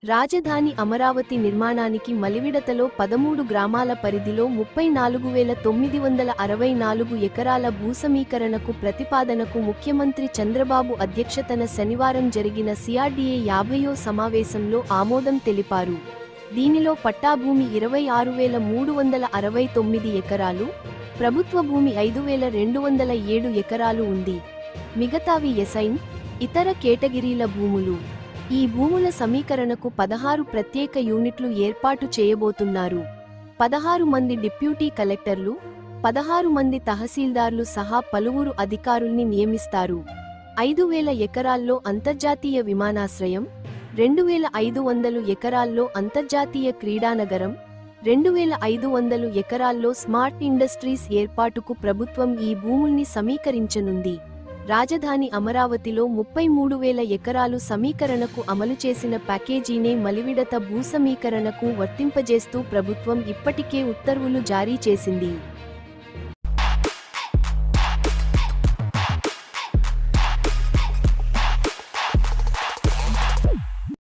రాజధాని అమరావతి నిర్మాణానికి మలివిడతలో 13 గ్రామాల పరిధిలో 34,964 ఎకరాల భూసమీకరణకు ప్రతిపాదనకు ముఖ్యమంత్రి చంద్రబాబు అధ్యక్షతన శనివారం జరిగిన సిఆర్డీఏ 50వ సమావేశంలో ఆమోదం తెలిపారు. దీనిలో పట్టాభూమి 26,369 ఎకరాలు, ప్రభుత్వ భూమి 5,207 ఎకరాలు ఉంది. మిగతావి ఎసైన్, ఇతర కేటగిరీల భూములు. ఈ భూముల సమీకరణకు 16 ప్రత్యేక యూనిట్లు ఏర్పాటు చేయబోతున్నారు. 16 మంది డిప్యూటీ కలెక్టర్లు, 16 మంది తహసీల్దార్లు సహా పలువురు అధికారుల్ని నియమిస్తారు. 5,000 ఎకరాల్లో అంతర్జాతీయ విమానాశ్రయం, 2,500 ఎకరాల్లో అంతర్జాతీయ క్రీడానగరం, 2,500 ఎకరాల్లో స్మార్ట్ ఇండస్ట్రీస్ ఏర్పాటుకు ప్రభుత్వం ఈ భూముల్ని సమీకరించనుంది. రాజధాని అమరావతిలో 33,000 ఎకరాలు సమీకరణకు అమలు చేసిన ప్యాకేజీనే మలివిడత భూసమీకరణకు వర్తింపజేస్తూ ప్రభుత్వం ఇప్పటికే ఉత్తర్వులు జారీ చేసింది.